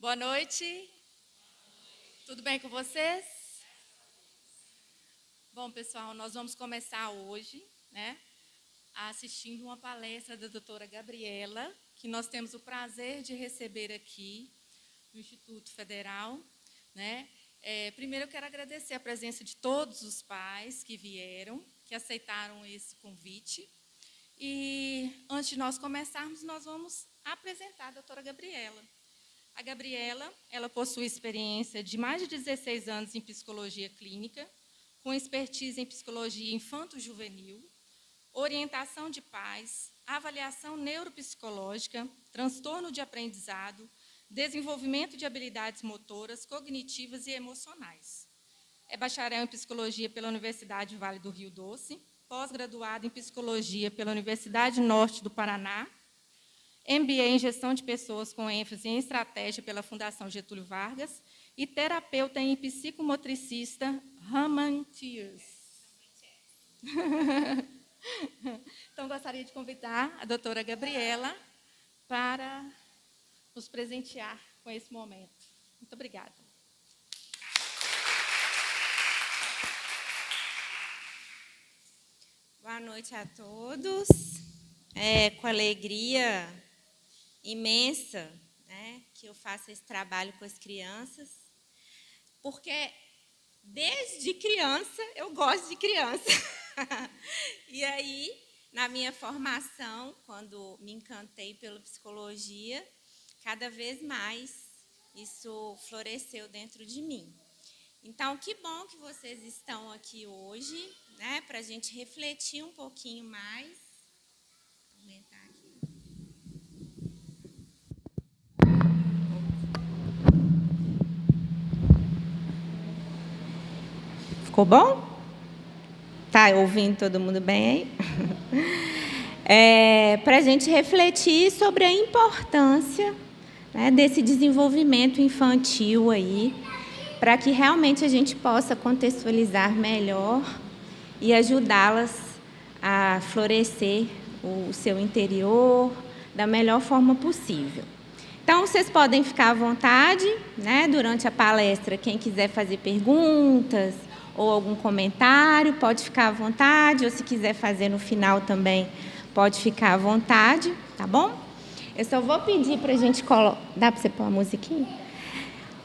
Boa noite. Tudo bem com vocês? Bom, pessoal, nós vamos começar hoje, assistindo uma palestra da doutora Gabriela, que nós temos o prazer de receber aqui no Instituto Federal, Primeiro, eu quero agradecer a presença de todos os pais que vieram, que aceitaram esse convite. E, antes de nós começarmos, nós vamos apresentar a doutora Gabriela. A Gabriela, ela possui experiência de mais de 16 anos em psicologia clínica, com expertise em psicologia infanto-juvenil, orientação de pais, avaliação neuropsicológica, transtorno de aprendizado, desenvolvimento de habilidades motoras, cognitivas e emocionais. É bacharel em psicologia pela Universidade Vale do Rio Doce, pós-graduado em psicologia pela Universidade Norte do Paraná, MBA em gestão de pessoas com ênfase em estratégia pela Fundação Getúlio Vargas e terapeuta em psicomotricista Raman Tears. Então, gostaria de convidar a doutora Gabriela para nos presentear com esse momento. Muito obrigada. Boa noite a todos. Com alegria imensa, que eu faço esse trabalho com as crianças, porque desde criança eu gosto de criança. E aí, na minha formação, quando me encantei pela psicologia, cada vez mais isso floresceu dentro de mim. Então, que bom que vocês estão aqui hoje, para a gente refletir um pouquinho mais. Vou aumentar aqui. Ficou bom? Tá ouvindo todo mundo bem aí? Para a gente refletir sobre a importância desse desenvolvimento infantil aí, para que realmente a gente possa contextualizar melhor e ajudá-las a florescer o seu interior da melhor forma possível. Então, vocês podem ficar à vontade, durante a palestra, quem quiser fazer perguntas ou algum comentário, pode ficar à vontade, ou se quiser fazer no final também, pode ficar à vontade, tá bom? Eu só vou pedir para a gente colocar... Dá para você pôr a musiquinha?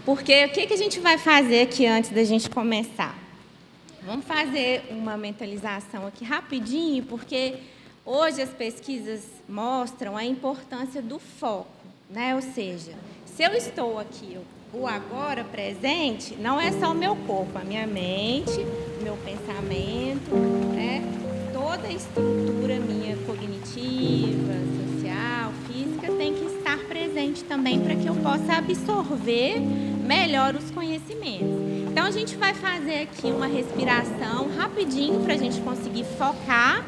Porque o que a gente vai fazer aqui antes da gente começar? Vamos fazer uma mentalização aqui rapidinho, porque hoje as pesquisas mostram a importância do foco, Ou seja, se eu estou aqui, o agora presente, não é só o meu corpo, a minha mente, o meu pensamento, toda a estrutura minha cognitiva, social, física, tem que estar presente também para que eu possa absorver melhor os conhecimentos. Então, a gente vai fazer aqui uma respiração rapidinho para a gente conseguir focar,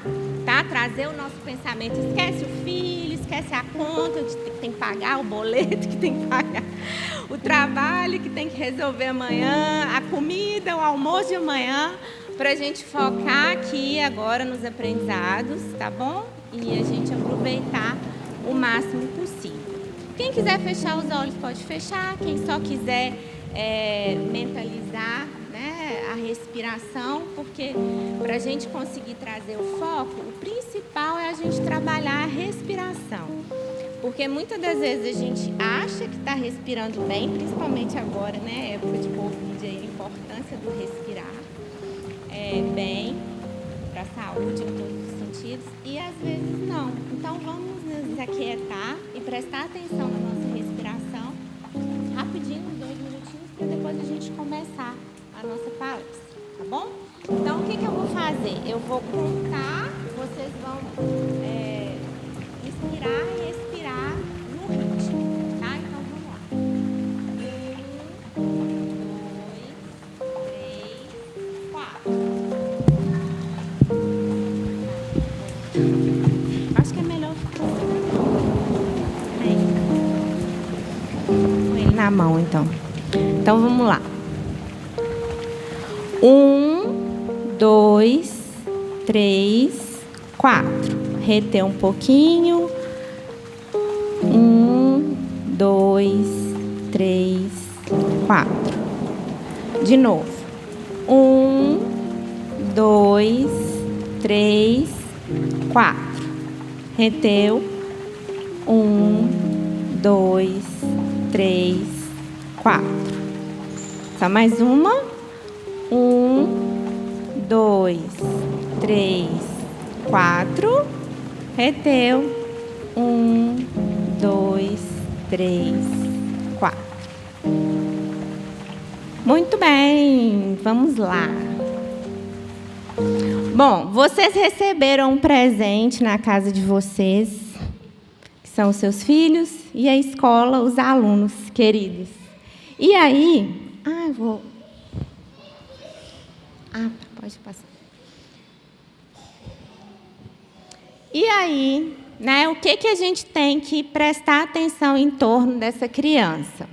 trazer o nosso pensamento. Esquece o filho, esquece a conta que tem que pagar, o boleto que tem que pagar, o trabalho que tem que resolver amanhã, a comida, o almoço de amanhã, para a gente focar aqui agora nos aprendizados, tá bom? E a gente aproveitar o máximo possível. Quem quiser fechar os olhos pode fechar, quem só quiser mentalizar a respiração, porque para a gente conseguir trazer o foco, o principal é a gente trabalhar a respiração. Porque muitas das vezes a gente acha que está respirando bem, principalmente agora, época de Covid, a importância do respirar bem para a saúde em todos os sentidos, e às vezes não. Então vamos nos aquietar e prestar atenção na nossa respiração, rapidinho, 2 minutinhos, para depois a gente começar a nossa palestra, tá bom? Então, o que eu vou fazer? Eu vou contar, vocês vão inspirar e expirar no ritmo, tá? Então, vamos lá. 1, 2, 3, 4. Acho que é melhor ficar com ele na mão, então. Então, vamos lá. 1, 2, 3, 4. Reter um pouquinho. 1, 2, 3, 4. De novo. 1, 2, 3, 4. Reteu. 1, 2, 3, 4. Só mais uma. 1, 2, 3, 4. Reteu. 1, 2, 3, 4. Muito bem, vamos lá. Bom, vocês receberam um presente na casa de vocês, que são os seus filhos, e a escola, os alunos queridos. E aí, pode passar. E aí, né, o que a gente tem que prestar atenção em torno dessa criança?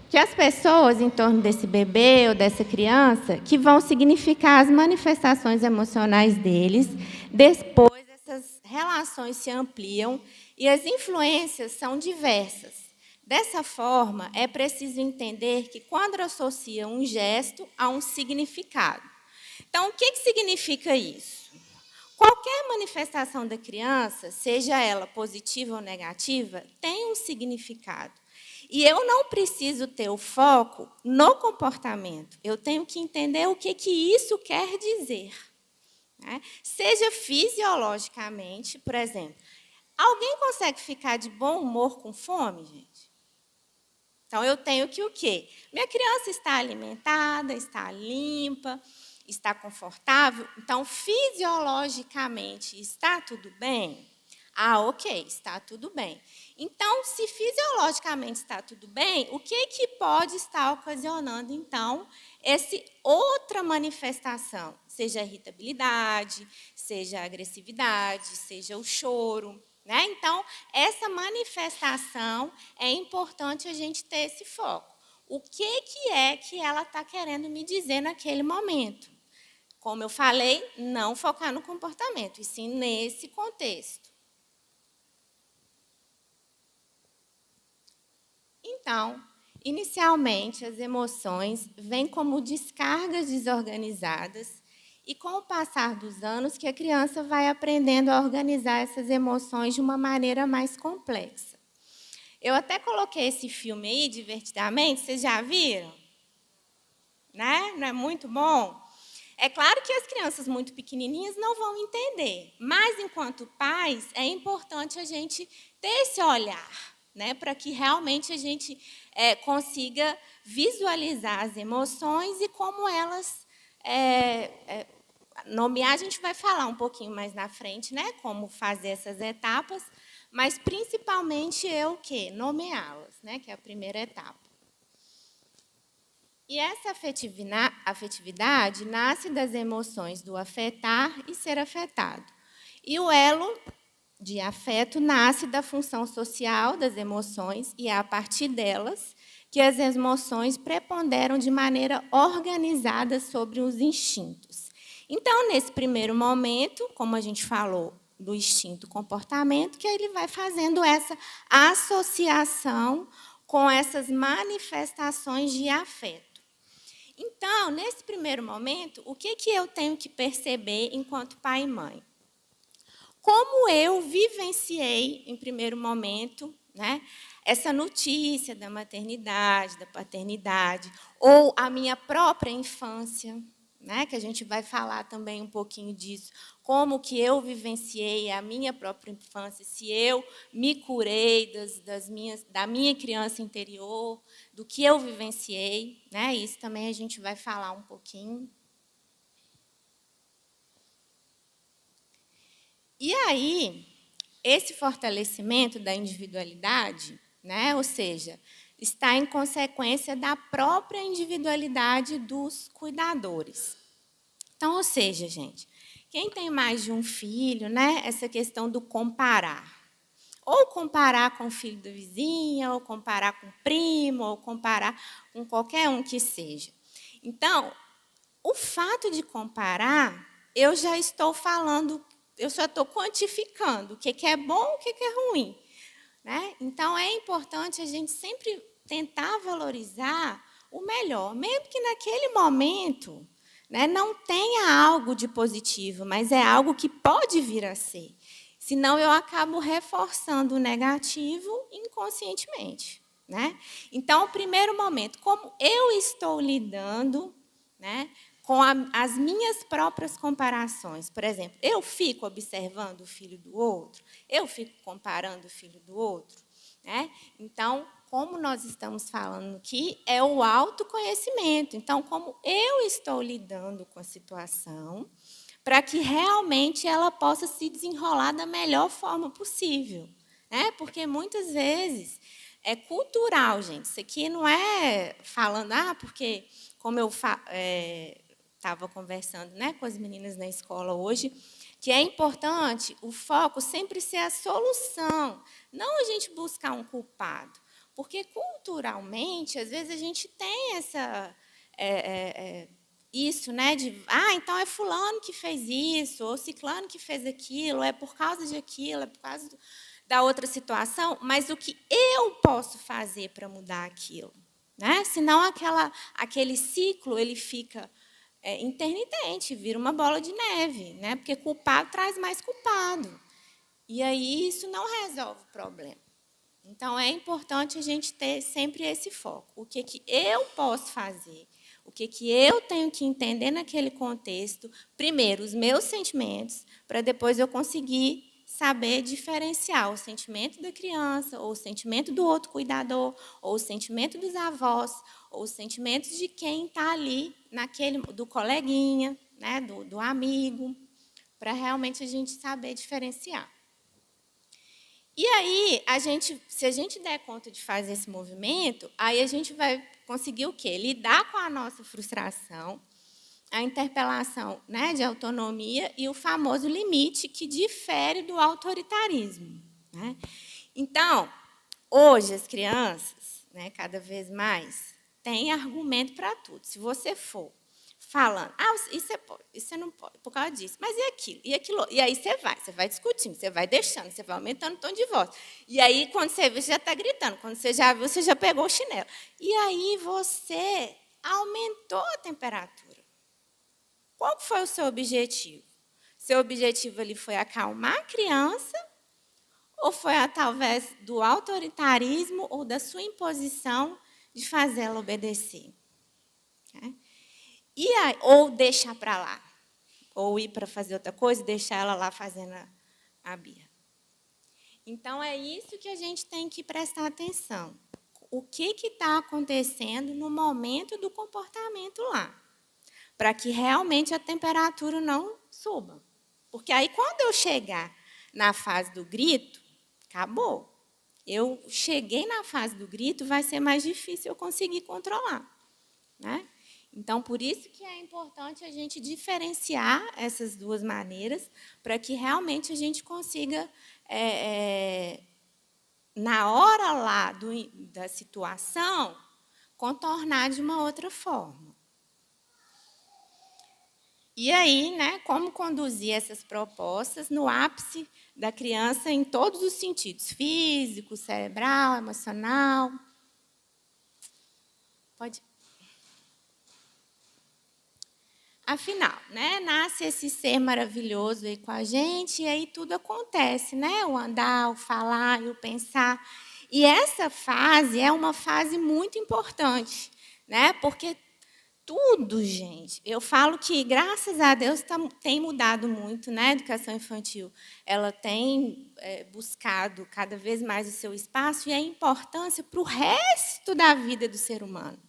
Que as pessoas em torno desse bebê ou dessa criança que vão significar as manifestações emocionais deles, depois essas relações se ampliam e as influências são diversas. Dessa forma, é preciso entender que quando associa um gesto a um significado. Então, o que significa isso? Qualquer manifestação da criança, seja ela positiva ou negativa, tem um significado. E eu não preciso ter o foco no comportamento. Eu tenho que entender o que isso quer dizer. Né? Seja fisiologicamente, por exemplo. Alguém consegue ficar de bom humor com fome, gente? Então, eu tenho que o quê? Minha criança está alimentada, está limpa, está confortável. Então, fisiologicamente, está tudo bem? Ok, está tudo bem. Então, se fisiologicamente está tudo bem, o que pode estar ocasionando, então, essa outra manifestação? Seja a irritabilidade, seja a agressividade, seja o choro. Né? Então, essa manifestação é importante a gente ter esse foco. O que é que ela está querendo me dizer naquele momento? Como eu falei, não focar no comportamento, e sim nesse contexto. Então, inicialmente, as emoções vêm como descargas desorganizadas e, com o passar dos anos, que a criança vai aprendendo a organizar essas emoções de uma maneira mais complexa. Eu até coloquei esse filme aí, Divertidamente, vocês já viram? Né? Não é muito bom? É claro que as crianças muito pequenininhas não vão entender, mas, enquanto pais, é importante a gente ter esse olhar, né, para que realmente a gente consiga visualizar as emoções e como elas nomear. A gente vai falar um pouquinho mais na frente, né, como fazer essas etapas, mas principalmente o quê? Nomeá-las, né, que é a primeira etapa. E essa afetividade nasce das emoções do afetar e ser afetado. E o elo de afeto nasce da função social das emoções, e é a partir delas que as emoções preponderam de maneira organizada sobre os instintos. Então, nesse primeiro momento, como a gente falou do instinto-comportamento, que ele vai fazendo essa associação com essas manifestações de afeto. Então, nesse primeiro momento, o que eu tenho que perceber enquanto pai e mãe? Como eu vivenciei, em primeiro momento, né, essa notícia da maternidade, da paternidade, ou a minha própria infância, né, que a gente vai falar também um pouquinho disso, como que eu vivenciei a minha própria infância, se eu me curei da minha criança interior, do que eu vivenciei, né, isso também a gente vai falar um pouquinho. E aí, esse fortalecimento da individualidade, né, ou seja, está em consequência da própria individualidade dos cuidadores. Então, ou seja, gente, quem tem mais de um filho, né, essa questão do comparar. Ou comparar com o filho da vizinha, ou comparar com o primo, ou comparar com qualquer um que seja. Então, o fato de comparar, eu já estou falando, eu só estou quantificando o que é bom e o que é ruim. né? Então, é importante a gente sempre tentar valorizar o melhor, mesmo que naquele momento, né, não tenha algo de positivo, mas é algo que pode vir a ser. Senão, eu acabo reforçando o negativo inconscientemente, né? Então, o primeiro momento, como eu estou lidando, né, com as minhas próprias comparações. Por exemplo, eu fico observando o filho do outro, eu fico comparando o filho do outro, né? Então, como nós estamos falando aqui, é o autoconhecimento. Então, como eu estou lidando com a situação, para que realmente ela possa se desenrolar da melhor forma possível, né? Porque muitas vezes é cultural, gente. Isso aqui não é falando, porque como eu estava conversando, né, com as meninas na escola hoje, que é importante o foco sempre ser a solução, não a gente buscar um culpado. Porque, culturalmente, às vezes a gente tem isso, né, de, então é fulano que fez isso, ou ciclano que fez aquilo, ou é por causa de aquilo, é por causa da outra situação, mas o que eu posso fazer para mudar aquilo? Né? Senão, aquele ciclo ele fica intermitente, vira uma bola de neve, né? Porque culpado traz mais culpado. E aí isso não resolve o problema. Então, é importante a gente ter sempre esse foco. O que eu posso fazer? O que eu tenho que entender naquele contexto? Primeiro, os meus sentimentos, para depois eu conseguir saber diferenciar o sentimento da criança, ou o sentimento do outro cuidador, ou o sentimento dos avós, ou os sentimentos de quem está ali, do coleguinha, né, do amigo, para realmente a gente saber diferenciar. E aí, se a gente der conta de fazer esse movimento, aí a gente vai conseguir o quê? Lidar com a nossa frustração, a interpelação, né, de autonomia e o famoso limite que difere do autoritarismo, né? Então, hoje as crianças, né, cada vez mais, têm argumento para tudo. Se você for falando, isso você pode, isso você não pode, por causa disso, mas e aquilo, e aquilo, e aí você vai discutindo, você vai deixando, você vai aumentando o tom de voz. E aí, quando você vê, você já está gritando, quando você já viu, você já pegou o chinelo. E aí você aumentou a temperatura. Qual foi o seu objetivo? Seu objetivo ali foi acalmar a criança, ou foi através do autoritarismo ou da sua imposição de fazê-la obedecer? E aí, ou deixar para lá, ou ir para fazer outra coisa e deixar ela lá fazendo a birra. Então, é isso que a gente tem que prestar atenção. O que está acontecendo no momento do comportamento lá, para que realmente a temperatura não suba. Porque aí, quando eu chegar na fase do grito, acabou. Eu cheguei na fase do grito, vai ser mais difícil eu conseguir controlar, né? Então, por isso que é importante a gente diferenciar essas duas maneiras, para que realmente a gente consiga, na hora lá da situação, contornar de uma outra forma. E aí, né, como conduzir essas propostas no ápice da criança em todos os sentidos, físico, cerebral, emocional. Pode. Afinal, né, nasce esse ser maravilhoso aí com a gente, e aí tudo acontece, né? O andar, o falar e o pensar. E essa fase é uma fase muito importante, né? Porque tudo, gente, eu falo que, graças a Deus, tem mudado muito, né? A educação infantil. Ela tem buscado cada vez mais o seu espaço e a importância para o resto da vida do ser humano.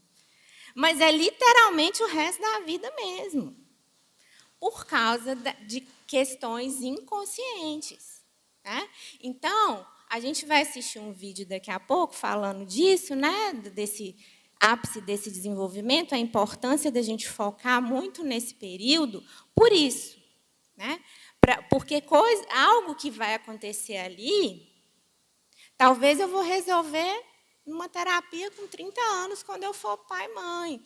Mas é literalmente o resto da vida mesmo, por causa de questões inconscientes, né? Então, a gente vai assistir um vídeo daqui a pouco falando disso, né? Desse ápice desse desenvolvimento, a importância da gente focar muito nesse período, por isso, né? Porque algo que vai acontecer ali, talvez eu vou resolver numa terapia com 30 anos, quando eu for pai e mãe,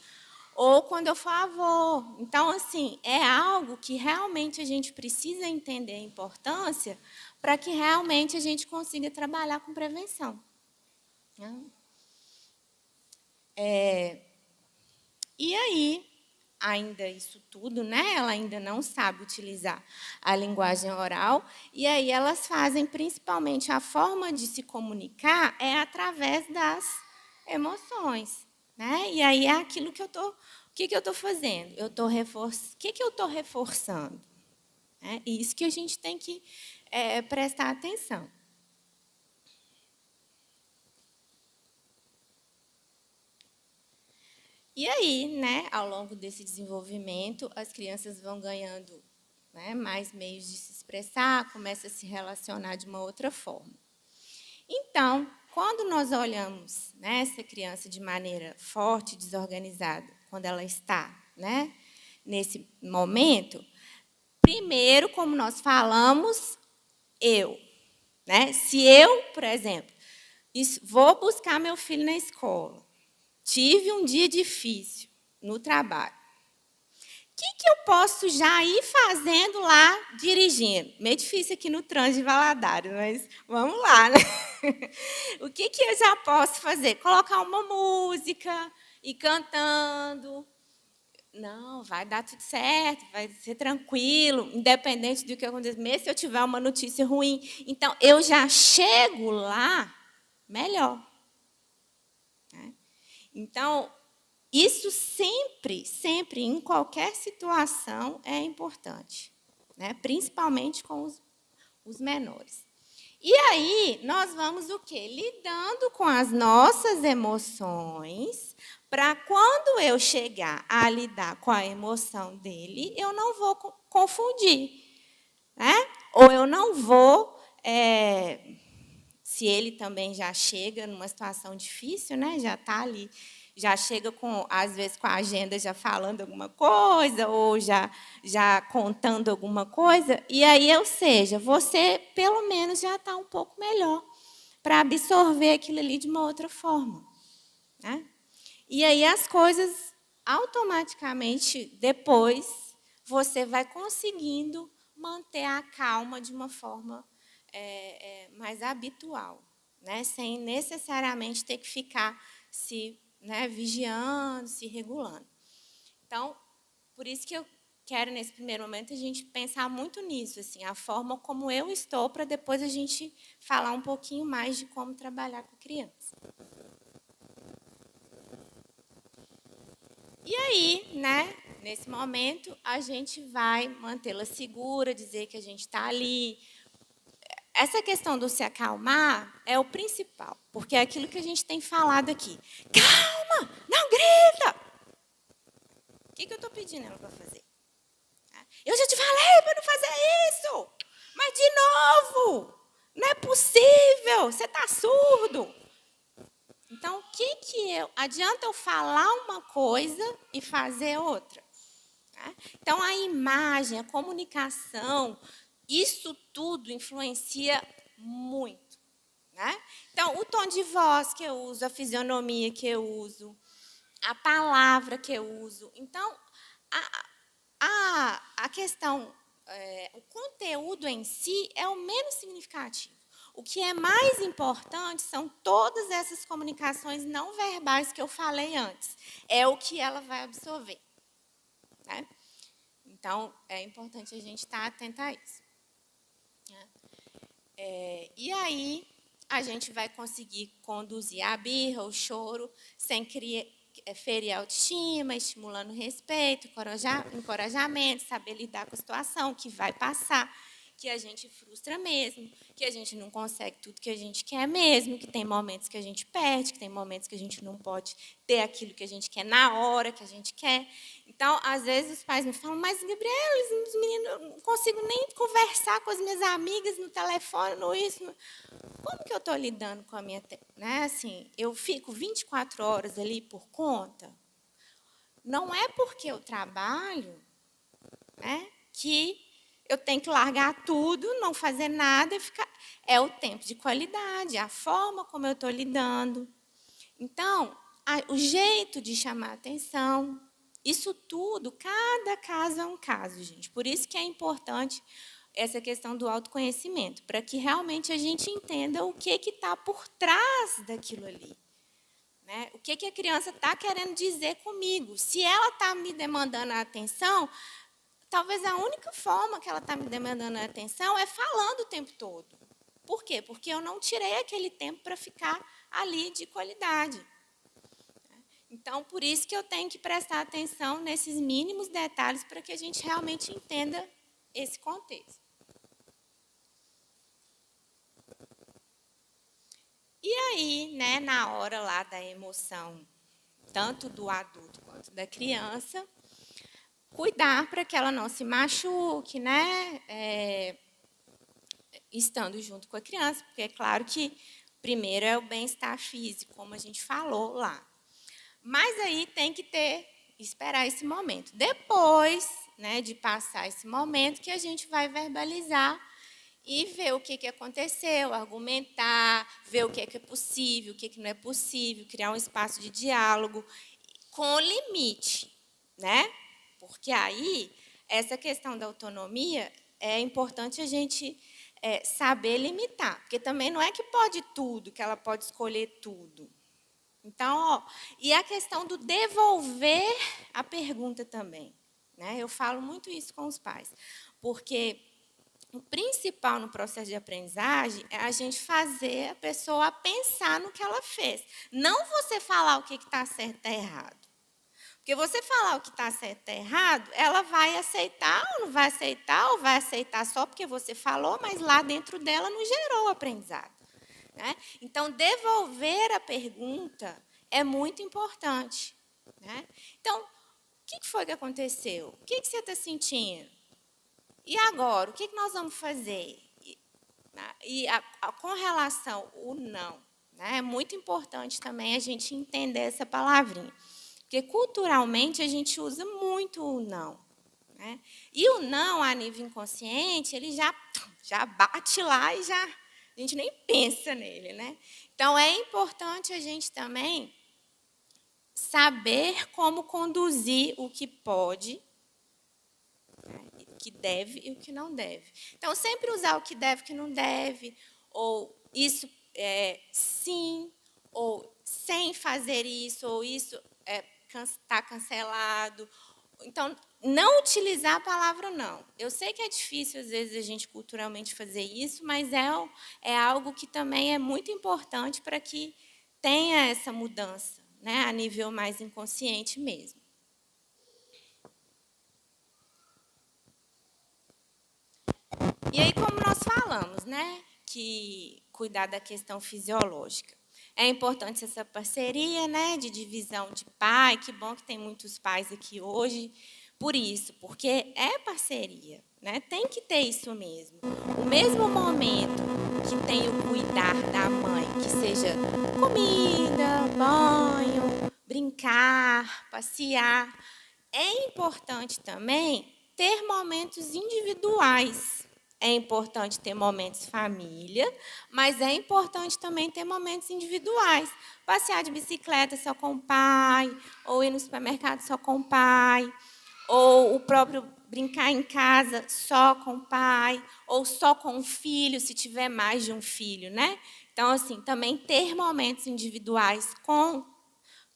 ou quando eu for avô. Então, assim, é algo que realmente a gente precisa entender a importância para que realmente a gente consiga trabalhar com prevenção. E aí, ainda isso tudo, né? Ela ainda não sabe utilizar a linguagem oral, e aí elas fazem, principalmente, a forma de se comunicar é através das emoções, né? E aí é aquilo que eu estou... O que eu estou fazendo? O que eu estou reforçando? É isso que a gente tem que prestar atenção. E aí, né, ao longo desse desenvolvimento, as crianças vão ganhando, né, mais meios de se expressar, começam a se relacionar de uma outra forma. Então, quando nós olhamos, né, essa criança de maneira forte, desorganizada, quando ela está, né, nesse momento, primeiro, como nós falamos, eu. Né? Se eu, por exemplo, vou buscar meu filho na escola, tive um dia difícil no trabalho, o que eu posso já ir fazendo lá, dirigindo? Meio difícil aqui no trânsito de Valadares, mas vamos lá, né? O que eu já posso fazer? Colocar uma música, ir cantando. Não, vai dar tudo certo, vai ser tranquilo, independente do que aconteça, mesmo se eu tiver uma notícia ruim. Então, eu já chego lá melhor. Então, isso sempre, sempre, em qualquer situação, é importante, né? Principalmente com os menores. E aí, nós vamos o quê? Lidando com as nossas emoções, para quando eu chegar a lidar com a emoção dele, eu não vou confundir. Né? Ou eu não vou... se ele também já chega numa situação difícil, né? Já está ali, já chega, às vezes, com a agenda já falando alguma coisa, ou já contando alguma coisa, e aí, ou seja, você, pelo menos, já está um pouco melhor para absorver aquilo ali de uma outra forma. Né? E aí as coisas, automaticamente, depois, você vai conseguindo manter a calma de uma forma mais habitual, né? Sem necessariamente ter que ficar se vigiando, se regulando. Então, por isso que eu quero, nesse primeiro momento, a gente pensar muito nisso, assim, a forma como eu estou, para depois a gente falar um pouquinho mais de como trabalhar com criança. E aí, né, nesse momento, a gente vai mantê-la segura, dizer que a gente está ali. Essa questão do se acalmar é o principal, porque é aquilo que a gente tem falado aqui. Calma, não grita! O que eu estou pedindo ela para fazer? Eu já te falei para não fazer isso! Mas, de novo, não é possível, você está surdo. Então, adianta eu falar uma coisa e fazer outra? Então, a imagem, a comunicação, isso tudo influencia muito. Né? Então, o tom de voz que eu uso, a fisionomia que eu uso, a palavra que eu uso. Então, a questão, o conteúdo em si é o menos significativo. O que é mais importante são todas essas comunicações não verbais que eu falei antes. É o que ela vai absorver. Né? Então, é importante a gente estar atento a isso. E aí, a gente vai conseguir conduzir a birra, o choro, sem ferir a autoestima, estimulando respeito, encorajamento, saber lidar com a situação, que vai passar, que a gente frustra mesmo, que a gente não consegue tudo que a gente quer mesmo, que tem momentos que a gente perde, que tem momentos que a gente não pode ter aquilo que a gente quer na hora que a gente quer. Então, às vezes, os pais me falam, mas, Gabriela, os meninos, eu não consigo nem conversar com as minhas amigas no telefone, no isso. Como que eu estou lidando com a minha... Né? Assim, eu fico 24 horas ali por conta? Não é porque eu trabalho, né, que eu tenho que largar tudo, não fazer nada e ficar... É o tempo de qualidade, a forma como eu estou lidando. Então, o jeito de chamar a atenção, isso tudo, cada caso é um caso, gente. Por isso que é importante essa questão do autoconhecimento, para que realmente a gente entenda o que está por trás daquilo ali. Né? O que a criança está querendo dizer comigo? Se ela está me demandando a atenção, talvez a única forma que ela está me demandando a atenção é falando o tempo todo. Por quê? Porque eu não tirei aquele tempo para ficar ali de qualidade. Então, por isso que eu tenho que prestar atenção nesses mínimos detalhes para que a gente realmente entenda esse contexto. E aí, né, na hora lá da emoção, tanto do adulto quanto da criança, cuidar para que ela não se machuque, né? Estando junto com a criança, porque é claro que primeiro é o bem-estar físico, como a gente falou lá. Mas aí tem que esperar esse momento. Depois, né, de passar esse momento, que a gente vai verbalizar e ver o que aconteceu, argumentar, ver o que é possível, o que não é possível, criar um espaço de diálogo com limite, né? Porque aí, essa questão da autonomia, é importante a gente saber limitar, porque também não é que pode tudo, que ela pode escolher tudo. Então, e a questão do devolver a pergunta também, né? Eu falo muito isso com os pais, porque o principal no processo de aprendizagem é a gente fazer a pessoa pensar no que ela fez. Não você falar o que está certo e está errado. Porque você falar o que está certo e está errado, ela vai aceitar ou não vai aceitar, ou vai aceitar só porque você falou, mas lá dentro dela não gerou o aprendizado. Né? Então, devolver a pergunta é muito importante. Né? Então, o que foi que aconteceu? O que você está sentindo? E agora, o que nós vamos fazer? Com relação ao não, né, é muito importante também a gente entender essa palavrinha. Porque, culturalmente, a gente usa muito o não. Né? E o não, a nível inconsciente, ele já bate lá e a gente nem pensa nele. Né? Então, é importante a gente também saber como conduzir o que pode, o que deve e o que não deve. Então, sempre usar o que deve e o que não deve, ou isso sim, ou sem fazer isso, ou isso está cancelado. Então, não utilizar a palavra não. Eu sei que é difícil, às vezes, a gente culturalmente fazer isso, mas é algo que também é muito importante para que tenha essa mudança, né, a nível mais inconsciente mesmo. E aí, como nós falamos, né, que cuidar da questão fisiológica. É importante essa parceria, né, de divisão de pai. Que bom que tem muitos pais aqui hoje por isso, porque é parceria, né? Tem que ter isso mesmo. O mesmo momento que tem o cuidar da mãe, que seja comida, banho, brincar, passear, é importante também ter momentos individuais. É importante ter momentos família, mas é importante também ter momentos individuais. Passear de bicicleta só com o pai, ou ir no supermercado só com o pai, ou o próprio brincar em casa só com o pai, ou só com o filho, se tiver mais de um filho, né? Então, assim, também ter momentos individuais com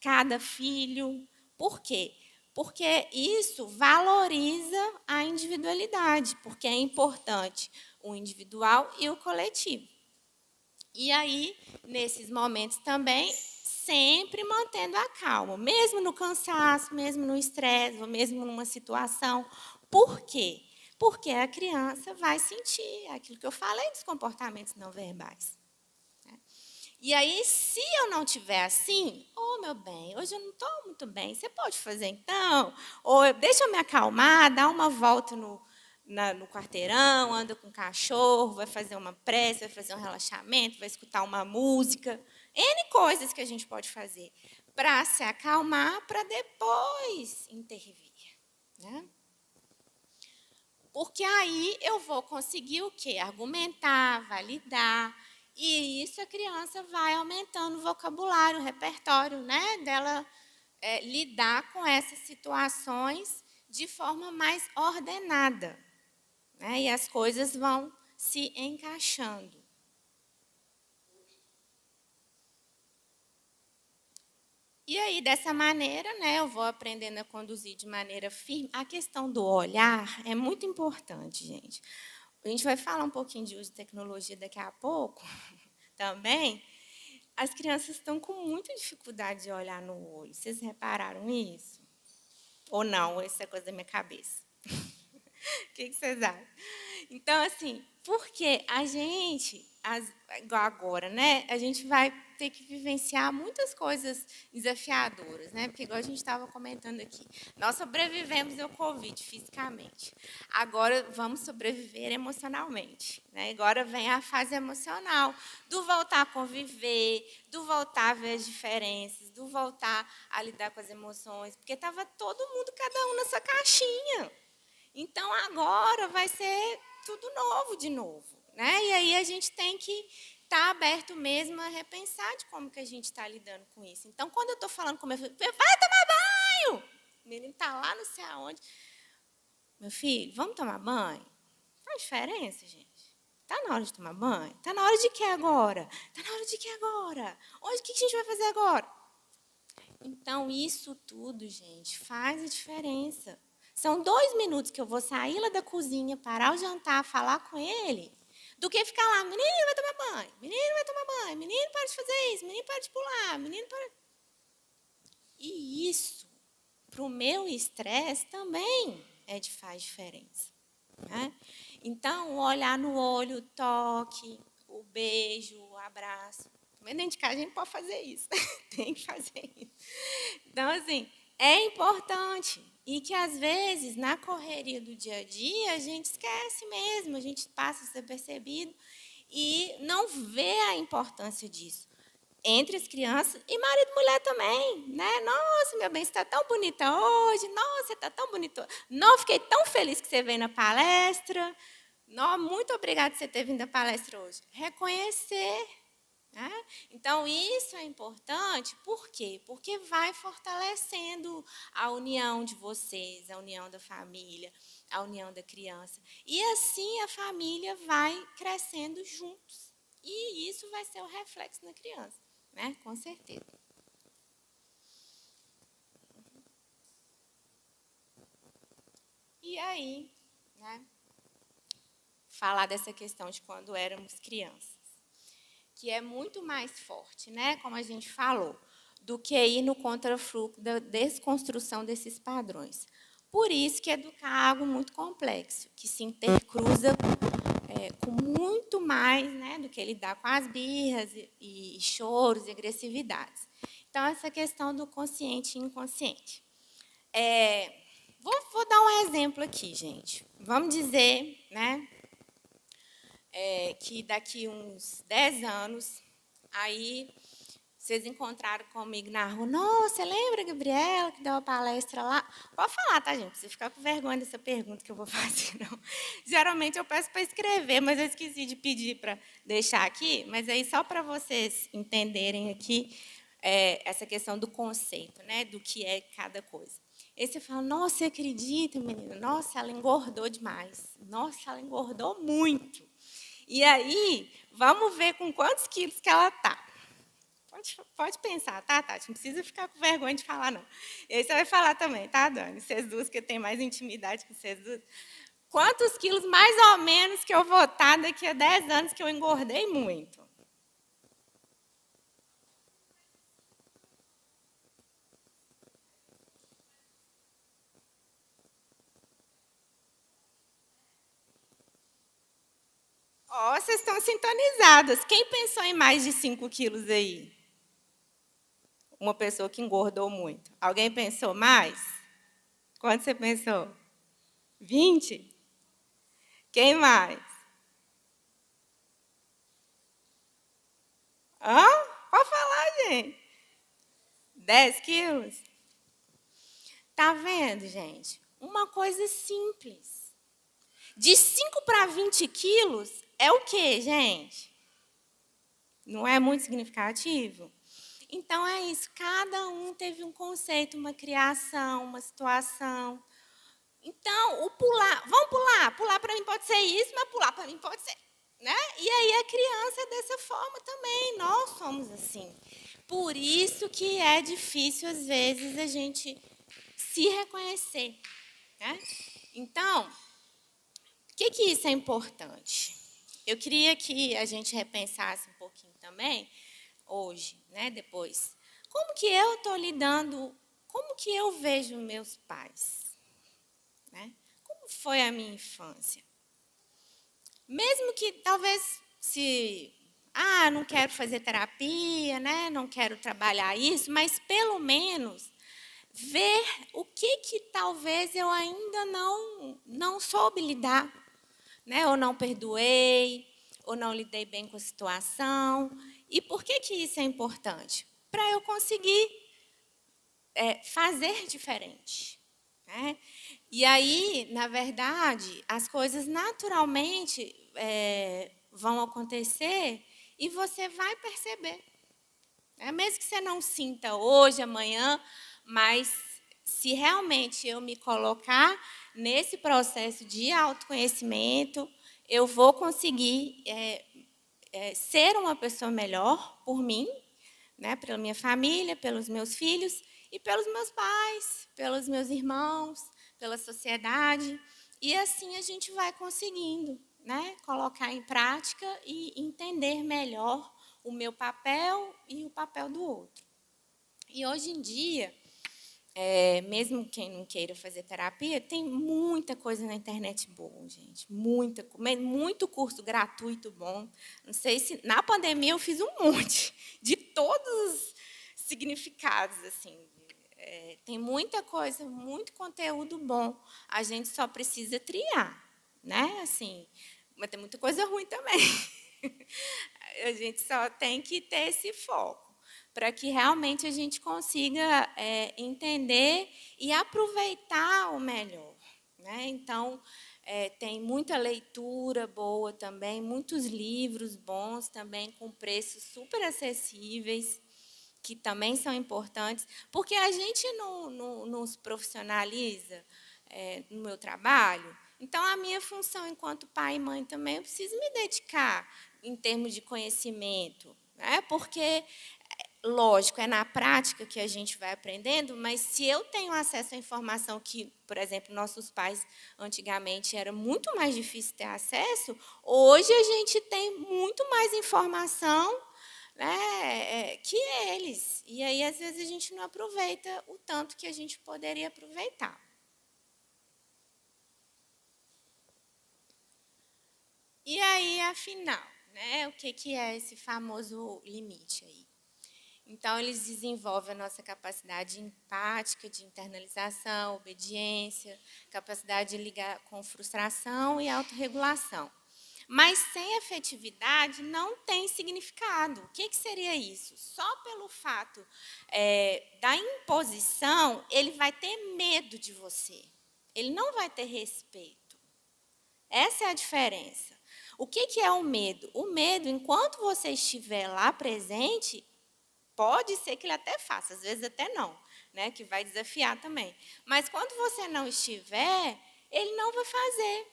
cada filho. Por quê? Porque isso valoriza a individualidade, porque é importante o individual e o coletivo. E aí, nesses momentos também, sempre mantendo a calma, mesmo no cansaço, mesmo no estresse, ou mesmo numa situação. Por quê? Porque a criança vai sentir aquilo que eu falei dos comportamentos não verbais. E aí, se eu não estiver assim, meu bem, hoje eu não estou muito bem, você pode fazer então? Ou deixa eu me acalmar, dá uma volta no quarteirão, anda com o cachorro, vai fazer uma prece, vai fazer um relaxamento, vai escutar uma música. N coisas que a gente pode fazer para se acalmar, para depois intervir. Né? Porque aí eu vou conseguir o quê? Argumentar, validar. E isso a criança vai aumentando o vocabulário, o repertório, né, dela lidar com essas situações de forma mais ordenada. né? E as coisas vão se encaixando. E aí, dessa maneira, né, eu vou aprendendo a conduzir de maneira firme. A questão do olhar é muito importante, gente. A gente vai falar um pouquinho de uso de tecnologia daqui a pouco também. As crianças estão com muita dificuldade de olhar no olho. Vocês repararam isso? Ou não? Isso é coisa da minha cabeça. O que vocês acham? Então, assim, porque a gente, igual agora, né? A gente vai ter que vivenciar muitas coisas desafiadoras, né? Porque, igual a gente estava comentando aqui, nós sobrevivemos ao Covid fisicamente. Agora vamos sobreviver emocionalmente, né? Agora vem a fase emocional do voltar a conviver, do voltar a ver as diferenças, do voltar a lidar com as emoções, porque estava todo mundo, cada um na sua caixinha. Então, agora vai ser tudo novo de novo, né? E aí a gente tem que estar aberto mesmo a repensar de como que a gente está lidando com isso. Então, quando eu estou falando com meu filho, vai tomar banho! O menino está lá não sei aonde. Meu filho, vamos tomar banho? Faz diferença, gente. Está na hora de tomar banho? Está na hora de quê agora? Está na hora de quê agora? Hoje, o que a gente vai fazer agora? Então, isso tudo, gente, faz a diferença. São 2 minutos que eu vou sair lá da cozinha, parar o jantar, falar com ele, do que ficar lá, menino vai tomar banho, menino vai tomar banho, menino para de fazer isso, menino para de pular, menino para... E isso, para o meu estresse, também faz diferença. Né? Então, o olhar no olho, o toque, o beijo, o abraço. Também dentro de casa a gente pode fazer isso. Tem que fazer isso. Então, assim, é importante. E que, às vezes, na correria do dia a dia, a gente esquece mesmo, a gente passa desapercebido e não vê a importância disso. Entre as crianças e marido e mulher também, né? Nossa, meu bem, você está tão bonita hoje. Nossa, você está tão bonita. Não, fiquei tão feliz que você veio na palestra. Não, muito obrigada por você ter vindo à palestra hoje. Reconhecer. Né? Então, isso é importante, por quê? Porque vai fortalecendo a união de vocês, a união da família, a união da criança. E assim a família vai crescendo juntos. E isso vai ser o reflexo na criança, né? Com certeza. E aí, né? Falar dessa questão de quando éramos crianças, que é muito mais forte, né, como a gente falou, do que ir no contrafluxo da desconstrução desses padrões. Por isso que educar é algo muito complexo, que se intercruza com muito mais, né, do que lidar com as birras e choros e agressividades. Então, essa questão do consciente e inconsciente. Vou dar um exemplo aqui, gente. Vamos dizer, né, que daqui uns 10 anos, aí vocês encontraram comigo na rua. Nossa, lembra, Gabriela, que deu uma palestra lá? Pode falar, tá, gente? Não precisa ficar com vergonha dessa pergunta que eu vou fazer, não. Geralmente eu peço para escrever, mas eu esqueci de pedir para deixar aqui. Mas aí, só para vocês entenderem aqui essa questão do conceito, né, do que é cada coisa. Aí você fala, nossa, você acredita, menina? Nossa, ela engordou demais. Nossa, ela engordou muito. E aí, vamos ver com quantos quilos que ela está. Pode pensar, tá, Tati? Não precisa ficar com vergonha de falar, não. E aí você vai falar também, tá, Dani? Vocês duas, que tem mais intimidade com vocês duas. Quantos quilos, mais ou menos, que eu vou estar daqui a 10 anos que eu engordei muito? Ó, vocês estão sintonizadas. Quem pensou em mais de 5 quilos aí? Uma pessoa que engordou muito. Alguém pensou mais? Quanto você pensou? 20? Quem mais? Hã? Pode falar, gente. 10 quilos? Tá vendo, gente? Uma coisa simples. De 5 para 20 quilos é o quê, gente? Não é muito significativo? Então, é isso. Cada um teve um conceito, uma criação, uma situação. Então, o pular, vamos pular, pular para mim pode ser isso, mas pular para mim pode ser, né? E aí a criança é dessa forma também, nós somos assim. Por isso que é difícil, às vezes, a gente se reconhecer, né? Então, por que isso é importante? Eu queria que a gente repensasse um pouquinho também, hoje, né, depois. Como que eu estou lidando, como que eu vejo meus pais? Né? Como foi a minha infância? Mesmo que talvez não quero fazer terapia, né? Não quero trabalhar isso, mas pelo menos ver o que talvez eu ainda não soube lidar, né? Ou não perdoei, ou não lidei bem com a situação. E por que isso é importante? Para eu conseguir fazer diferente. Né? E aí, na verdade, as coisas naturalmente vão acontecer e você vai perceber. Mesmo que você não sinta hoje, amanhã, mas se realmente eu me colocar nesse processo de autoconhecimento, eu vou conseguir ser uma pessoa melhor por mim, né, pela minha família, pelos meus filhos e pelos meus pais, pelos meus irmãos, pela sociedade. E assim a gente vai conseguindo, né, colocar em prática e entender melhor o meu papel e o papel do outro. E hoje em dia, mesmo quem não queira fazer terapia, tem muita coisa na internet boa, gente. Muito curso gratuito bom. Não sei se na pandemia eu fiz um monte de todos os significados, assim. Tem muita coisa, muito conteúdo bom. A gente só precisa triar, né? Assim, mas tem muita coisa ruim também. A gente só tem que ter esse foco para que realmente a gente consiga entender e aproveitar o melhor. Né? Então, tem muita leitura boa também, muitos livros bons também, com preços super acessíveis, que também são importantes, porque a gente não nos profissionaliza no meu trabalho. Então, a minha função enquanto pai e mãe também, eu preciso me dedicar em termos de conhecimento, né? Porque lógico, é na prática que a gente vai aprendendo, mas se eu tenho acesso à informação que, por exemplo, nossos pais antigamente era muito mais difícil ter acesso, hoje a gente tem muito mais informação, né, que eles. E aí, às vezes, a gente não aproveita o tanto que a gente poderia aproveitar. E aí, afinal, né, o que é esse famoso limite aí? Então, eles desenvolvem a nossa capacidade empática, de internalização, obediência, capacidade de ligar com frustração e autorregulação. Mas sem afetividade não tem significado. O que seria isso? Só pelo fato da imposição, ele vai ter medo de você. Ele não vai ter respeito. Essa é a diferença. O que é o medo? O medo, enquanto você estiver lá presente, pode ser que ele até faça, às vezes até não, né, que vai desafiar também. Mas quando você não estiver, ele não vai fazer.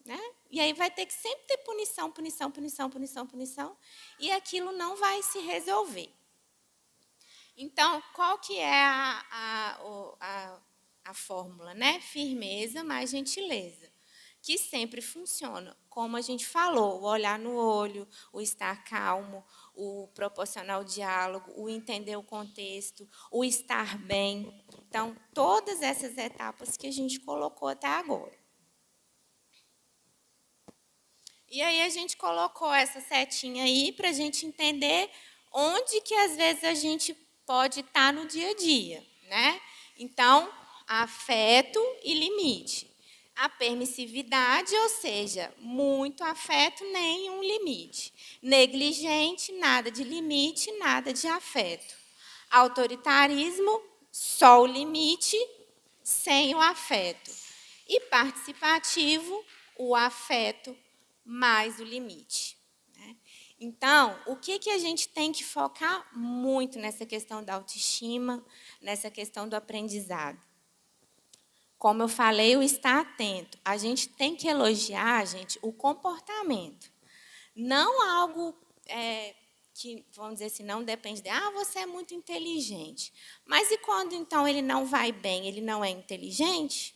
Né? E aí vai ter que sempre ter punição, punição, punição, punição, punição, e aquilo não vai se resolver. Então, qual que é a fórmula? Né? Firmeza mais gentileza, que sempre funciona. Como a gente falou, o olhar no olho, o estar calmo, o proporcionar o diálogo, o entender o contexto, o estar bem. Então, todas essas etapas que a gente colocou até agora. E aí a gente colocou essa setinha aí para a gente entender onde que às vezes a gente pode estar no dia a dia, né? Então, afeto e limite. A permissividade, ou seja, muito afeto, nenhum limite. Negligente, nada de limite, nada de afeto. Autoritarismo, só o limite, sem o afeto. E participativo, o afeto mais o limite. Né? Então, o que a gente tem que focar muito nessa questão da autoestima, nessa questão do aprendizado? como eu falei, o estar atento. A gente tem que elogiar, gente, o comportamento. Não algo que, vamos dizer assim, não depende de, você é muito inteligente. Mas e quando, então, ele não vai bem, ele não é inteligente?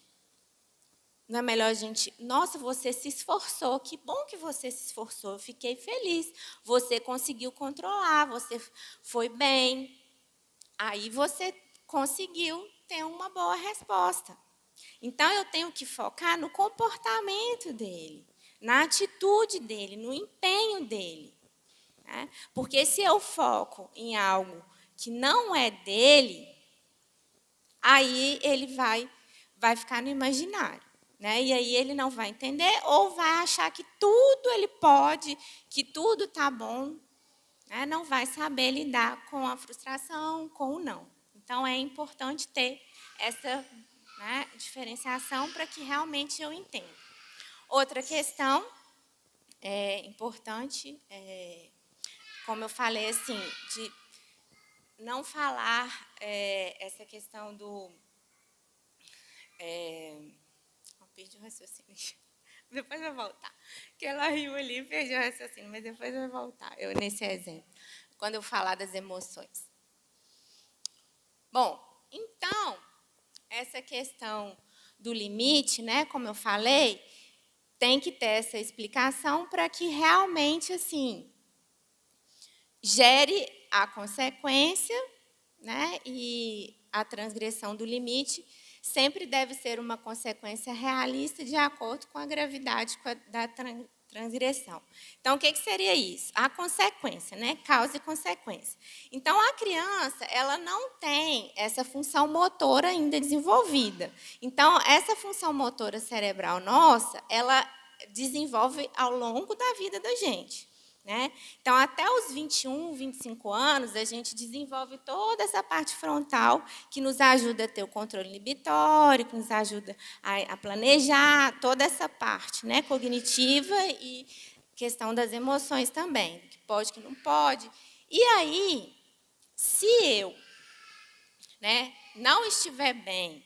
Não é melhor a gente, nossa, você se esforçou, que bom que você se esforçou, eu fiquei feliz. Você conseguiu controlar, você foi bem. Aí você conseguiu ter uma boa resposta. Então, eu tenho que focar no comportamento dele, na atitude dele, no empenho dele. Né? Porque se eu foco em algo que não é dele, aí ele vai ficar no imaginário. Né? E aí ele não vai entender ou vai achar que tudo ele pode, que tudo está bom. Né? Não vai saber lidar com a frustração, com o não. Então, é importante ter essa diferenciação para que realmente eu entenda. Outra questão importante, como eu falei, assim, de não falar essa questão do... perdi o raciocínio. Depois vai voltar. Que ela riu ali, perdi o raciocínio, mas depois vai voltar, nesse exemplo, quando eu falar das emoções. Bom, então, essa questão do limite, né, como eu falei, tem que ter essa explicação para que realmente, assim, gere a consequência, né, e a transgressão do limite sempre deve ser uma consequência realista de acordo com a gravidade da transgressão. Então, o que seria isso? A consequência, né? Causa e consequência. Então, a criança, ela não tem essa função motora ainda desenvolvida. Então, essa função motora cerebral nossa, ela desenvolve ao longo da vida da gente. Né? Então, até os 21, 25 anos, a gente desenvolve toda essa parte frontal que nos ajuda a ter o controle inibitório, que nos ajuda a planejar, toda essa parte, né, cognitiva e questão das emoções também, que pode, que não pode. E aí, se eu, né, não estiver bem,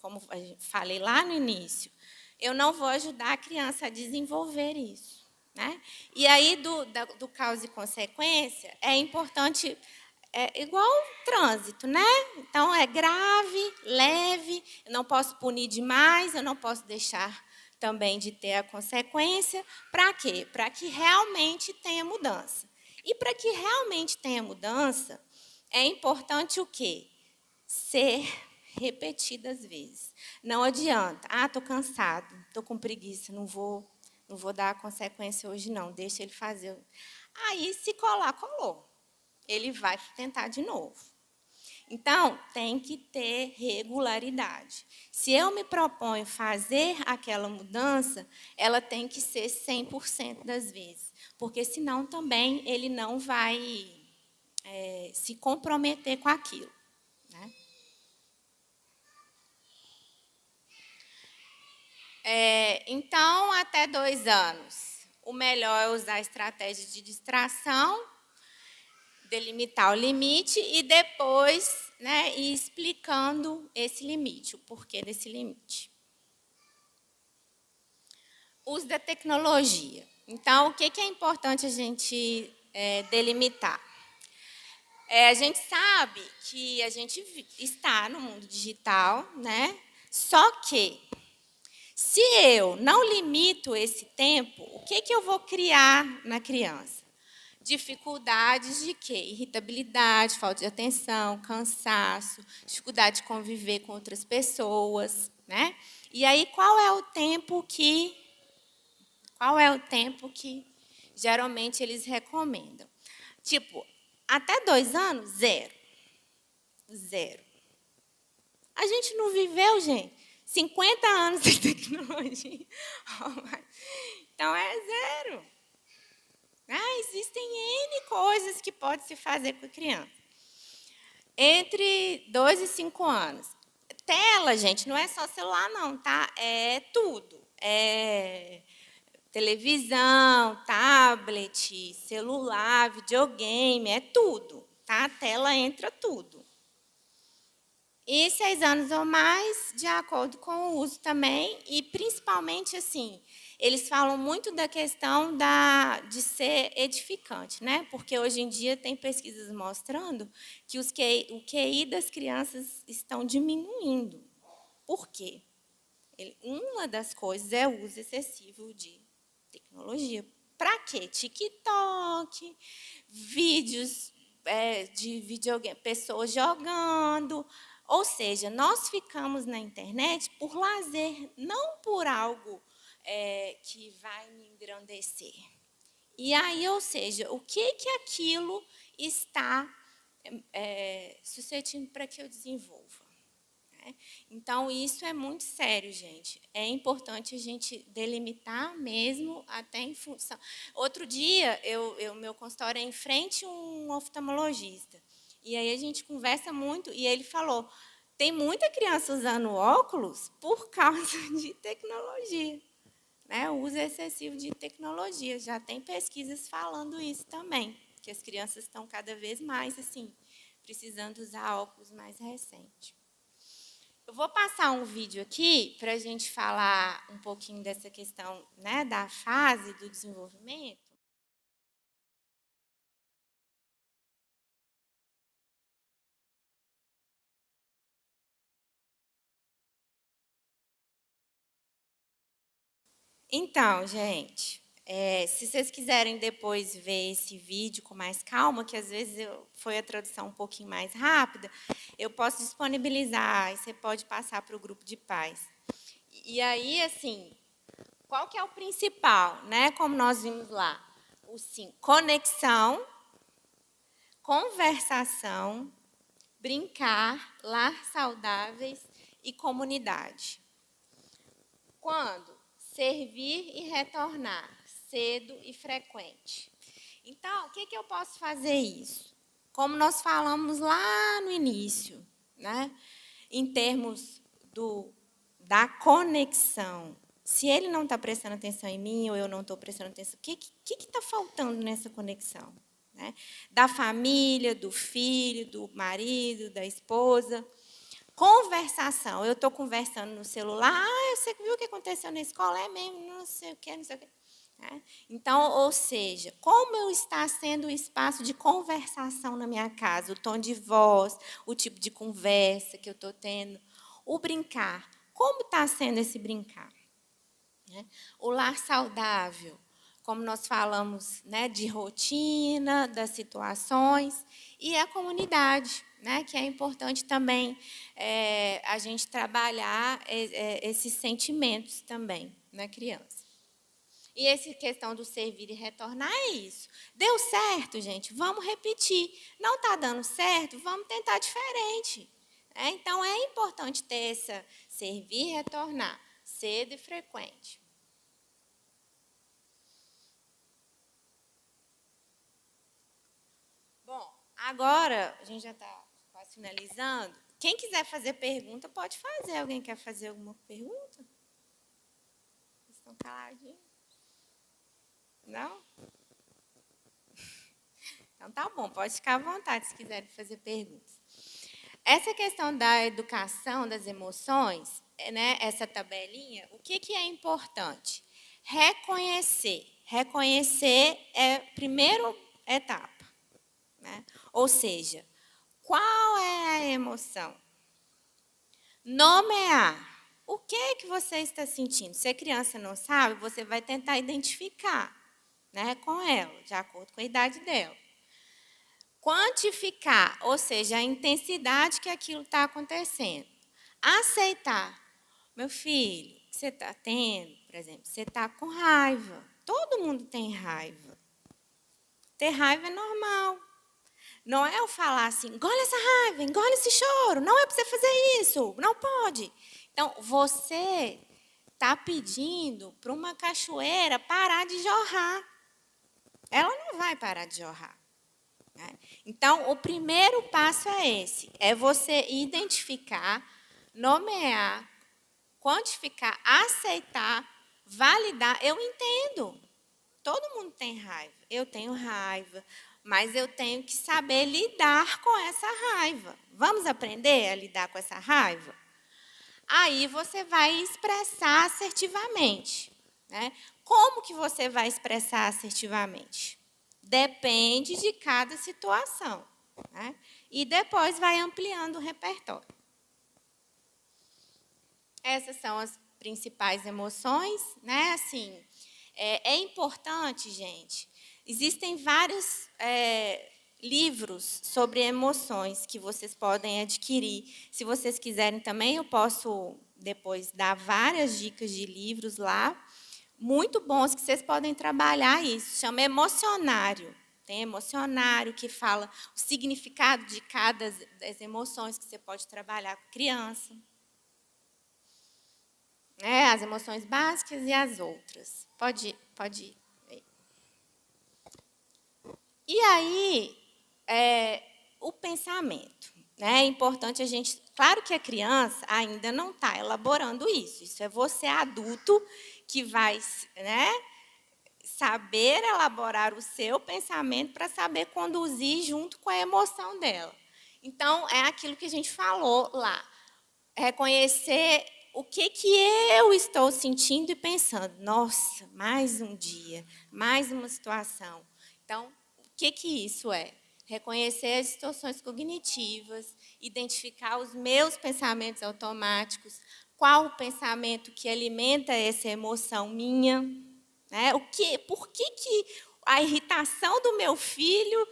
como eu falei lá no início, eu não vou ajudar a criança a desenvolver isso. Né? E aí, do causa e consequência, é importante, igual trânsito, né? Então, é grave, leve, eu não posso punir demais, eu não posso deixar também de ter a consequência. Para quê? Para que realmente tenha mudança. E para que realmente tenha mudança, é importante o quê? Ser repetidas vezes. Não adianta, estou cansado, estou com preguiça, não vou dar a consequência hoje, não, deixa ele fazer. Aí, se colar, colou. Ele vai tentar de novo. Então, tem que ter regularidade. Se eu me proponho fazer aquela mudança, ela tem que ser 100% das vezes, porque senão também ele não vai se comprometer com aquilo. Né? Então, até 2 anos, o melhor é usar estratégias de distração, delimitar o limite e depois, né, ir explicando esse limite, o porquê desse limite. Uso da tecnologia. Então, o que é importante a gente delimitar? A gente sabe que a gente está no mundo digital, né? Só que, se eu não limito esse tempo, o que eu vou criar na criança? Dificuldades de quê? Irritabilidade, falta de atenção, cansaço, dificuldade de conviver com outras pessoas. Né? E aí, qual é o tempo que geralmente eles recomendam? Tipo, até 2 anos, 0. 0. A gente não viveu, gente, 50 anos de tecnologia. Então, é 0. Existem N coisas que pode se fazer com a criança. Entre 2 e 5 anos. Tela, gente, não é só celular, não, tá? É tudo. É televisão, tablet, celular, videogame, é tudo. Tá? A tela entra tudo. E 6 anos ou mais, de acordo com o uso também, e principalmente assim, eles falam muito da questão de ser edificante, né? Porque hoje em dia tem pesquisas mostrando que o QI das crianças estão diminuindo. Por quê? Uma das coisas é o uso excessivo de tecnologia. Para quê? TikTok, vídeos de videogame, pessoas jogando. Ou seja, nós ficamos na internet por lazer, não por algo que vai me engrandecer. E aí, ou seja, o que aquilo está suscetível para que eu desenvolva? Então, isso é muito sério, gente. É importante a gente delimitar mesmo, até em função. Outro dia, meu consultório é em frente a um oftalmologista. E aí a gente conversa muito, e ele falou: tem muita criança usando óculos por causa de tecnologia. Né? O uso excessivo de tecnologia. Já tem pesquisas falando isso também, que as crianças estão cada vez mais assim, precisando usar óculos mais recentes. Eu vou passar um vídeo aqui para a gente falar um pouquinho dessa questão, né, da fase do desenvolvimento. Então, gente, se vocês quiserem depois ver esse vídeo com mais calma, que às vezes foi a tradução um pouquinho mais rápida, eu posso disponibilizar e você pode passar para o grupo de pais. E aí, assim, qual que é o principal, né? Como nós vimos lá, o sim, conexão, conversação, brincar, lar saudáveis e comunidade. Quando? Servir e retornar, cedo e frequente. Então, o que eu posso fazer isso? Como nós falamos lá no início, né? Em termos da conexão. Se ele não está prestando atenção em mim ou eu não estou prestando atenção, o que está faltando nessa conexão? Né? Da família, do filho, do marido, da esposa. Conversação. Eu estou conversando no celular. Você viu o que aconteceu na escola? É mesmo, não sei o quê, não sei o quê. Então, ou seja, como está sendo o espaço de conversação na minha casa, o tom de voz, o tipo de conversa que eu estou tendo, o brincar. Como está sendo esse brincar? O lar saudável, como nós falamos, né, de rotina, das situações, e a comunidade, né, que é importante também a gente trabalhar esses sentimentos também na criança. E essa questão do servir e retornar é isso. Deu certo, gente? Vamos repetir. Não está dando certo? Vamos tentar diferente. Então, é importante ter essa servir e retornar, cedo e frequente. Bom, agora, a gente já está quase finalizando. Quem quiser fazer pergunta, pode fazer. Alguém quer fazer alguma pergunta? Estão caladinhos? Não? Então, tá bom, pode ficar à vontade se quiserem fazer perguntas. Essa questão da educação, das emoções, né, essa tabelinha, o que é importante? Reconhecer. Reconhecer é a primeira etapa. Né? Ou seja, qual é a emoção? Nomear. O que você está sentindo? Se a criança não sabe, você vai tentar identificar, né, com ela, de acordo com a idade dela. Quantificar, ou seja, a intensidade que aquilo está acontecendo. Aceitar. Meu filho, você está tendo, por exemplo, você está com raiva. Todo mundo tem raiva. Ter raiva é normal. Não é eu falar assim, engole essa raiva, engole esse choro, não é para você fazer isso, não pode. Então, você está pedindo para uma cachoeira parar de jorrar. Ela não vai parar de jorrar. Né? Então, o primeiro passo é esse, é você identificar, nomear, quantificar, aceitar, validar. Eu entendo, todo mundo tem raiva, eu tenho raiva, mas eu tenho que saber lidar com essa raiva. Vamos aprender a lidar com essa raiva? Aí você vai expressar assertivamente, né? Como que você vai expressar assertivamente? Depende de cada situação, né? E depois vai ampliando o repertório. Essas são as principais emoções, né? Assim, é importante, gente. Existem vários livros sobre emoções que vocês podem adquirir. Se vocês quiserem também, eu posso depois dar várias dicas de livros lá, muito bons, que vocês podem trabalhar isso. Chama emocionário. Tem emocionário que fala o significado de cada das emoções que você pode trabalhar com criança. As emoções básicas e as outras. Pode ir. E aí, o pensamento. É importante a gente... Claro que a criança ainda não está elaborando isso. Isso é você, adulto, que vai, né, saber elaborar o seu pensamento para saber conduzir junto com a emoção dela. Então, é aquilo que a gente falou lá. Reconhecer o que eu estou sentindo e pensando. Nossa, mais um dia, mais uma situação. Então, o que isso é? Reconhecer as distorções cognitivas, identificar os meus pensamentos automáticos, qual o pensamento que alimenta essa emoção minha, né? Por que a irritação do meu filho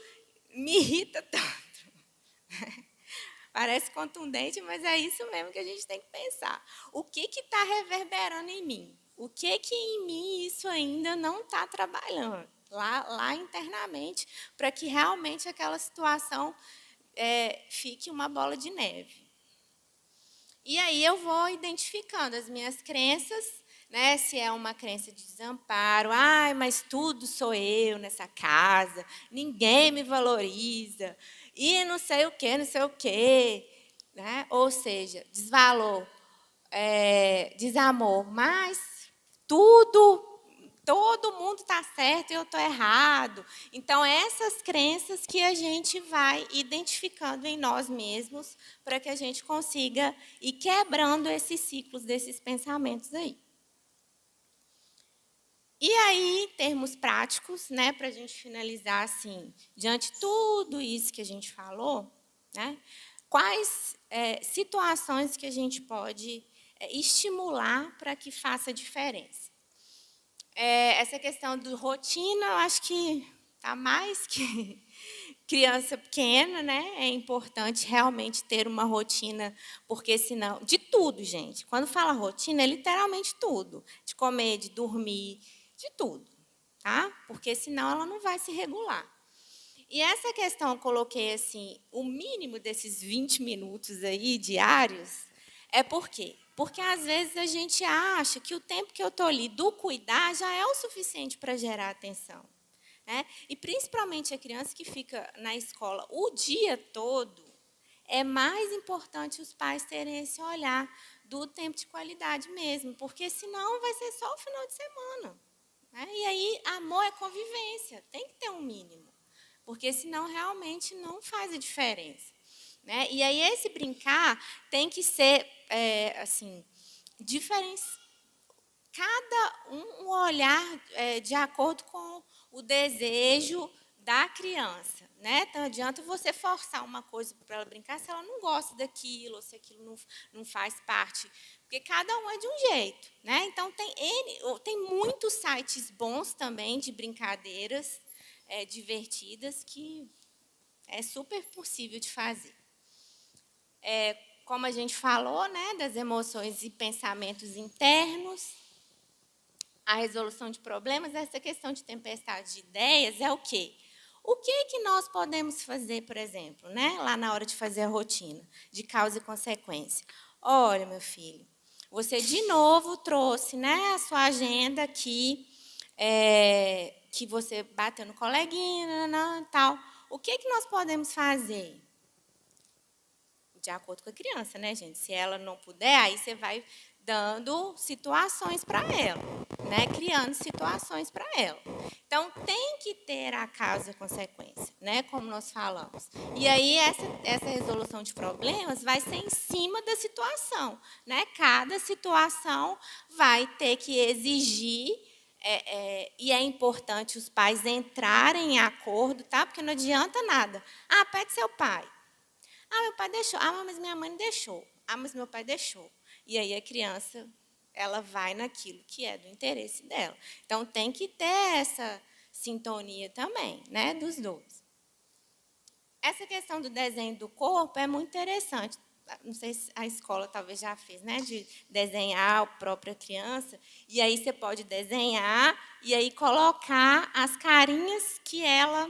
me irrita tanto? Parece contundente, mas é isso mesmo que a gente tem que pensar. O que está reverberando em mim? O que em mim isso ainda não está trabalhando? Lá internamente, para que realmente aquela situação fique uma bola de neve. E aí eu vou identificando as minhas crenças, né? Se é uma crença de desamparo, mas tudo sou eu nessa casa, ninguém me valoriza, e não sei o quê, né? Ou seja, desvalor, desamor, mas todo mundo está certo e eu estou errado. Então, essas crenças que a gente vai identificando em nós mesmos para que a gente consiga ir quebrando esses ciclos desses pensamentos aí. E aí, em termos práticos, né, para a gente finalizar assim, diante de tudo isso que a gente falou, né, quais situações que a gente pode estimular para que faça diferença? Essa questão do rotina, eu acho que está mais que criança pequena, né? É importante realmente ter uma rotina, porque senão... De tudo, gente. Quando fala rotina, é literalmente tudo. De comer, de dormir, de tudo. Tá? Porque senão ela não vai se regular. E essa questão eu coloquei assim, o mínimo desses 20 minutos aí diários, é por quê? Porque às vezes a gente acha que o tempo que eu estou ali do cuidar já é o suficiente para gerar atenção. Né? E principalmente a criança que fica na escola o dia todo, é mais importante os pais terem esse olhar do tempo de qualidade mesmo, porque senão vai ser só o final de semana. Né? E aí, amor é convivência, tem que ter um mínimo, porque senão realmente não faz a diferença. Né? E aí esse brincar tem que ser assim, diferente, cada um olhar de acordo com o desejo da criança. Né? Não adianta você forçar uma coisa para ela brincar se ela não gosta daquilo, ou se aquilo não faz parte. Porque cada um é de um jeito. Né? Então, tem muitos sites bons também de brincadeiras divertidas que é super possível de fazer. Como a gente falou, né, das emoções e pensamentos internos, a resolução de problemas, essa questão de tempestade de ideias é o quê? O que nós podemos fazer, por exemplo, né, lá na hora de fazer a rotina, de causa e consequência? Olha, meu filho, você de novo trouxe, né, a sua agenda aqui, que você bateu no coleguinha, tal. O que nós podemos fazer? De acordo com a criança, né, gente? Se ela não puder, aí você vai dando situações para ela. né, criando situações para ela. Então, tem que ter a causa e a consequência, né, como nós falamos. E aí, essa resolução de problemas vai ser em cima da situação. Né? Cada situação vai ter que exigir, e é importante os pais entrarem em acordo, tá? Porque não adianta nada. Ah, pede seu pai. Ah, meu pai deixou. Ah, mas minha mãe não deixou. Ah, mas meu pai deixou. E aí a criança, ela vai naquilo que é do interesse dela. Então, tem que ter essa sintonia também, né, dos dois. Essa questão do desenho do corpo é muito interessante. Não sei se a escola talvez já fez, né, de desenhar a própria criança. E aí você pode desenhar e aí colocar as carinhas que ela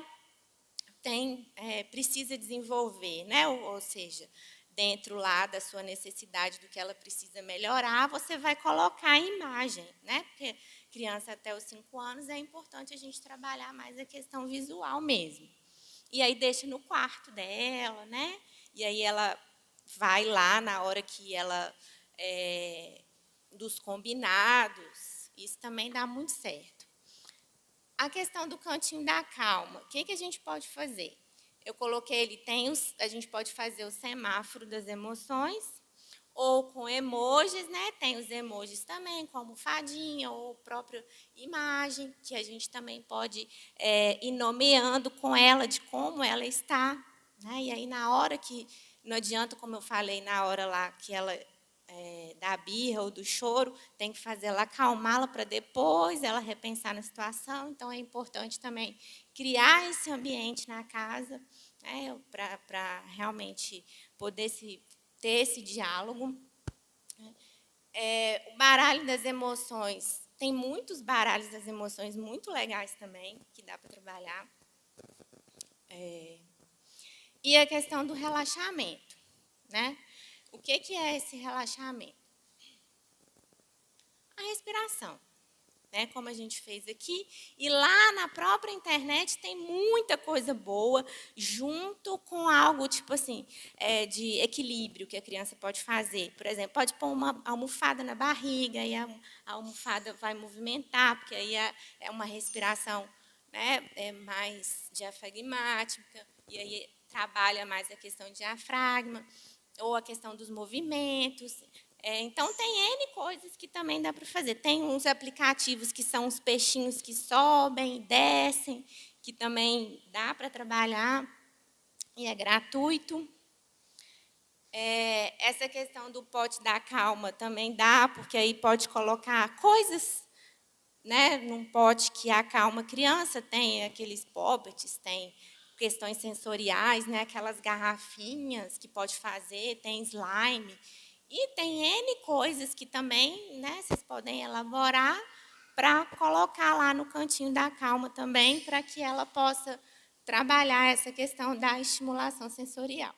precisa desenvolver, né? Ou seja, dentro lá da sua necessidade do que ela precisa melhorar, você vai colocar a imagem, né? Porque criança até os 5 anos é importante a gente trabalhar mais a questão visual mesmo. E aí deixa no quarto dela, né? E aí ela vai lá na hora que ela dos combinados, isso também dá muito certo. A questão do cantinho da calma, o que a gente pode fazer? Eu coloquei, a gente pode fazer o semáforo das emoções, ou com emojis, né? Tem os emojis também, com almofadinha, ou própria imagem, que a gente também pode ir nomeando com ela de como ela está. Né? E aí, na hora que, não adianta, como eu falei, na hora lá que ela da birra ou do choro, tem que fazer ela acalmá-la para depois ela repensar na situação. Então, é importante também criar esse ambiente na casa, né, para realmente poder ter esse diálogo. O baralho das emoções, tem muitos baralhos das emoções muito legais também, que dá para trabalhar. E a questão do relaxamento. Né? O que é esse relaxamento? A respiração, né, como a gente fez aqui. E lá na própria internet tem muita coisa boa, junto com algo tipo assim, de equilíbrio que a criança pode fazer. Por exemplo, pode pôr uma almofada na barriga, e a almofada vai movimentar, porque aí é uma respiração, né, mais diafragmática, e aí trabalha mais a questão de diafragma, ou a questão dos movimentos. Então, tem N coisas que também dá para fazer. Tem uns aplicativos que são os peixinhos que sobem e descem, que também dá para trabalhar, e é gratuito. Essa questão do pote da calma também dá, porque aí pode colocar coisas, né, num pote que acalma a criança. Tem aqueles poppets, tem questões sensoriais, né, aquelas garrafinhas que pode fazer, tem slime. E tem N coisas que também, né, vocês podem elaborar para colocar lá no cantinho da calma também, para que ela possa trabalhar essa questão da estimulação sensorial.